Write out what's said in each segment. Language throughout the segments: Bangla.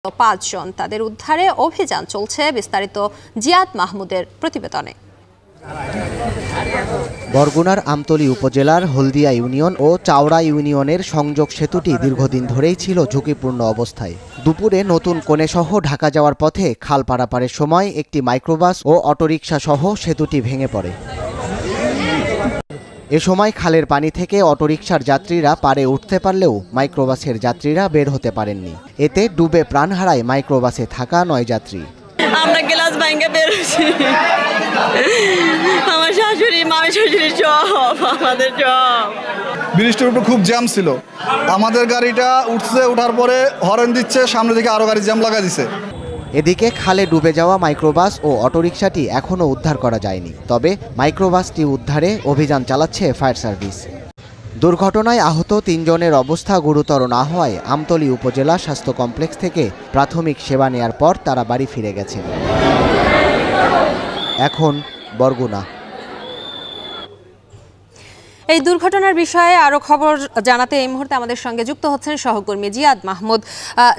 5 জন তাদের উদ্ধারে অভিযান চলছে। বিস্তারিত জিয়াদ মাহমুদের প্রতিবেদনে। বরগুনার আমতলী উপজেলার হলদিয়া ইউনিয়ন ও চাওড়া ইউনিয়নের সংযোগ সেতুটি দীর্ঘদিন ধরেই ছিল ঝুঁকিপূর্ণ অবস্থায়। দুপুরে নতুন কোণেসহ ঢাকা যাওয়ার পথে খাল পারাপারের সময় একটি মাইক্রোবাস ও অটোরিকশা সহ সেতুটি ভেঙে পড়ে। এ সময় খালের পানি থেকে অটোরিকশার যাত্রীরা পারে উঠতে পারলেও মাইক্রোবাসের যাত্রীরা বের হতে পারেননি। এতে ডুবে প্রাণ হারায় মাইক্রোবাসে থাকা 9 যাত্রী। আমরা গ্লাস ভাঙে বেরোছি, আমার শাশুড়ি মামি শাশুড়ি সব আমাদের সব। ব্রিজটার উপর খুব জ্যাম ছিল, আমাদের গাড়িটা উঠছে, ওঠার পরে হর্ন দিচ্ছে, সামনে দিকে আরো গাড়ি জ্যাম লাগা দিছে। এদিকে খালে ডুবে যাওয়া মাইক্রোবাস ও অটোরিকশাটি এখনও উদ্ধার করা যায়নি, তবে মাইক্রোবাসটি উদ্ধারে অভিযান চালাচ্ছে ফায়ার সার্ভিস। দুর্ঘটনায় আহত 3 জনের অবস্থা গুরুতর না হওয়ায় আমতলী উপজেলা স্বাস্থ্য কমপ্লেক্স থেকে প্রাথমিক সেবা নেয়ার পর তারা বাড়ি ফিরে গেছেন। এখন বরগুনা। এই দুর্ঘটনার বিষয়ে আরো খবর জানাতে এই মুহূর্তে আমাদের সঙ্গে যুক্ত হচ্ছেন সহকর্মী জিয়াদ মাহমুদ।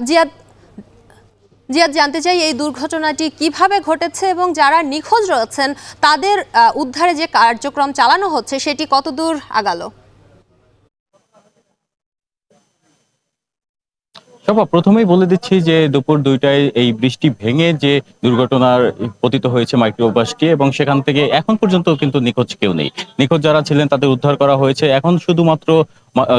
জিয়াদ, জানতে চাই এই দুর্ঘটনাটি কিভাবে ঘটেছে এবং যারা নিখোঁজ রয়েছেন তাদের উদ্ধারে যে কার্যক্রম চালানো হচ্ছে সেটি কতদূর আগালো? প্রথমেই বলে দিচ্ছি যে দুপুর 2টায় এই বৃষ্টি ভেঙে যে দুর্ঘটনার পতিত হয়েছে মাইক্রোবাসটি, এবং সেখান থেকে এখন পর্যন্ত কিন্তু নিখোঁজ কেউ নেই। নিখোঁজ যারা ছিলেন তাদের উদ্ধার করা হয়েছে। এখন শুধুমাত্র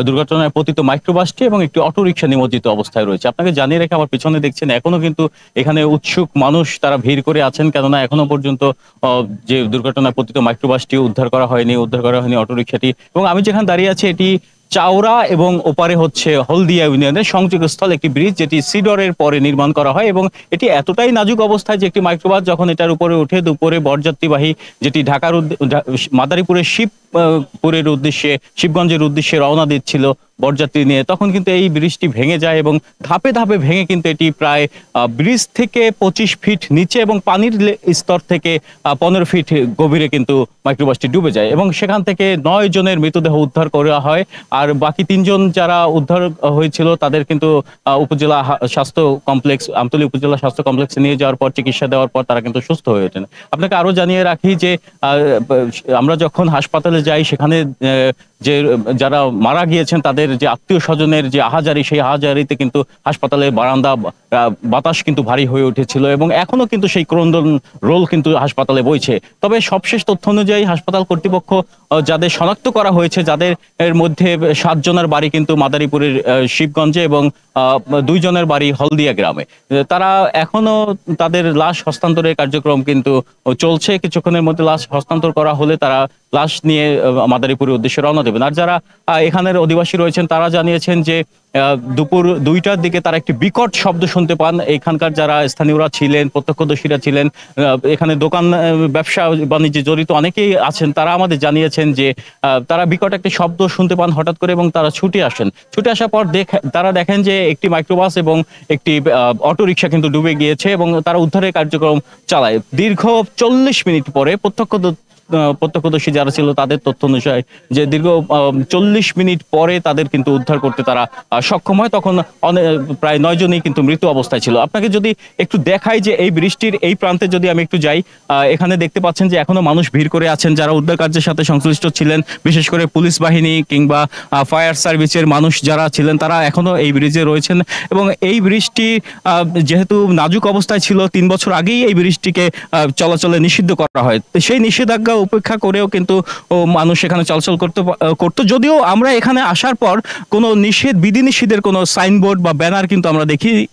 দুর্ঘটনায় পতিত মাইক্রোবাসটি এবং একটি অটোরিকশা নিমজ্জিত অবস্থায় রয়েছে। আপনাকে জানিয়ে রেখে আমার পিছনে দেখছেন এখনো কিন্তু এখানে উৎসুক মানুষ তারা ভিড় করে আছেন, কেননা এখনো পর্যন্ত যে দুর্ঘটনায় পতিত মাইক্রোবাসটি উদ্ধার করা হয়নি অটোরিকশাটি। এবং আমি যেখানে দাঁড়িয়ে আছি এটি চাওড়া এবং ওপারে হচ্ছে হলদিয়া ইউনিয়নের সংযোগস্থল একটি ব্রিজ, যেটি সিডরের পরে নির্মাণ করা হয়, এবং এটি এতটাই নাজুক অবস্থায় যে একটি মাইক্রোবাস যখন এটার উপরে উঠে দুপুরে বরযাত্রীবাহী যেটি ঢাকার মাদারীপুরের শিবগঞ্জের উদ্দেশ্যে রওনা দিচ্ছিল বরযাত্রী নিয়ে, তখন কিন্তু এই ব্রিজটি ভেঙে যায় এবং ধাপে ধাপে ভেঙে কিন্তু এটি প্রায় ব্রিজ থেকে 25 ফিট নিচে এবং পানির স্তর থেকে 15 ফিট গভীরে কিন্তু মাইক্রোবাসটি ডুবে যায়, এবং সেখান থেকে 9 জনের মৃতদেহ উদ্ধার করা হয়। আর বাকি 3 জন যারা উদ্ধার হয়েছিল তাদের কিন্তু উপজেলা স্বাস্থ্য কমপ্লেক্স, আমতলী উপজেলা স্বাস্থ্য কমপ্লেক্সে নিয়ে যাওয়ার পর চিকিৎসা দেওয়ার পর তারা কিন্তু সুস্থ হয়ে ওঠেন। আপনাকে আরো জানিয়ে রাখি যে আমরা যখন হাসপাতালে যাই সেখানে যে যারা মারা গিয়েছেন তাদের যে আত্মীয় স্বজনের যে আহাজারি, সেই আহাজারিতে কিন্তু হাসপাতালের বারান্দা বাতাস কিন্তু ভারী হয়ে উঠেছিল, এবং এখনো কিন্তু সেই ক্রন্দন রোল কিন্তু হাসপাতালে বইছে। তবে সবশেষ তথ্য অনুযায়ী হাসপাতাল কর্তৃপক্ষ যাদের শনাক্ত করা হয়েছে, যাদের এর মধ্যে 7 জনের বাড়ি কিন্তু মাদারীপুরের শিবগঞ্জে এবং 2 জনের বাড়ি হলদিয়া গ্রামে, তারা এখনো তাদের লাশ হস্তান্তরের কার্যক্রম কিন্তু চলছে। কিছুক্ষণের মধ্যে লাশ হস্তান্তর করা হলে তারা লাশ নিয়ে মাদারীপুরের উদ্দেশ্যে রওনা দেবেন। আর যারা এখানের অধিবাসী রয়েছেন তারা জানিয়েছেন যে দুপুর 2টার দিকে তারা একটি বিকট শব্দ শুনতে পান। এখানকার যারা স্থানীয়রা ছিলেন, প্রত্যক্ষদর্শীরা ছিলেন, এখানে দোকান ব্যবসা বাণিজ্যে জড়িত অনেকেই আছেন, তারা আমাদের জানিয়েছেন যে তারা বিকট একটি শব্দ শুনতে পান হঠাৎ করে, এবং তারা ছুটে আসার পর তারা দেখেন যে একটি মাইক্রোবাস এবং একটি অটোরিকশা কিন্তু ডুবে গিয়েছে, এবং তারা উদ্ধারের কার্যক্রম চালায়। দীর্ঘ 40 মিনিট পরে প্রত্যক্ষদর্শী যারা ছিল তাদের তথ্য অনুযায়ী যে দীর্ঘ 40 মিনিট পরে তাদের কিন্তু উদ্ধার করতে তারা সক্ষম হয়। তখন প্রায় 9 জনই কিন্তু মৃত অবস্থায় ছিল। আপনাকে যদি একটু দেখাই যে এই বৃষ্টির এই প্রান্তে যদি আমি একটু যাই, এখানে দেখতে পাচ্ছেন যে এখনো মানুষ ভিড় করে আছেন যারা উদ্ধার কার্যের সাথে সংশ্লিষ্ট ছিলেন, বিশেষ করে পুলিশ বাহিনী কিংবা ফায়ার সার্ভিসের মানুষ যারা ছিলেন তারা এখনো এই ব্রিজে রয়েছেন। এবং এই ব্রিজটি যেহেতু নাজুক অবস্থায় ছিল, 3 বছর আগেই এই ব্রিজটিকে চলাচলে নিষিদ্ধ করা হয়, সেই নিষেধাজ্ঞা উপেক্ষা করেও কিন্তু মানুষ এখানে চলাচল করতো। যদিও আমরা এখানে আসার পর কোনো বিধিনিষেধের কোনো সাইনবোর্ড বা ব্যানার কিন্তু আমরা দেখিনি।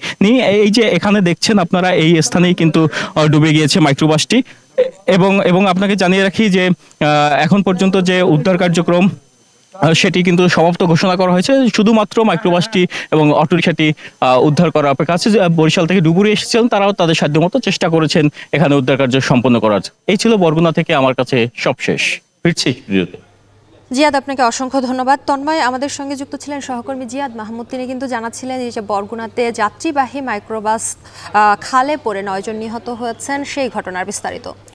এই যে এখানে দেখছেন আপনারা, এই স্থানেই কিন্তু ডুবে গিয়েছে মাইক্রোবাসটি, এবং আপনাকে জানিয়ে রাখি যে এখন পর্যন্ত যে উদ্ধার কার্যক্রম সেটি কিন্তু সমাপ্ত ঘোষণা করা হয়েছে। শুধুমাত্র মাইক্রোবাসটি এবং অটোরিকশাটি উদ্ধার করার অপেক্ষা আছে। বরিশাল থেকে ডুবুরি এসেছিলেন, তারাও তাদের সাধ্যমতো চেষ্টা করেছেন এখানে উদ্ধার কার্য সম্পন্ন করার। এই ছিল বরগুনা থেকে আমার কাছে সবশেষ। ফিরছি জিয়াদ, আপনাকে অসংখ্য ধন্যবাদ। তন্ময় আমাদের সঙ্গে যুক্ত ছিলেন সহকর্মী জিয়াদ মাহমুদ, তিনি কিন্তু জানাচ্ছিলেন যে বরগুনাতে যাত্রীবাহী মাইক্রোবাস খালে পড়ে 9 জন নিহত হয়েছেন, সেই ঘটনার বিস্তারিত।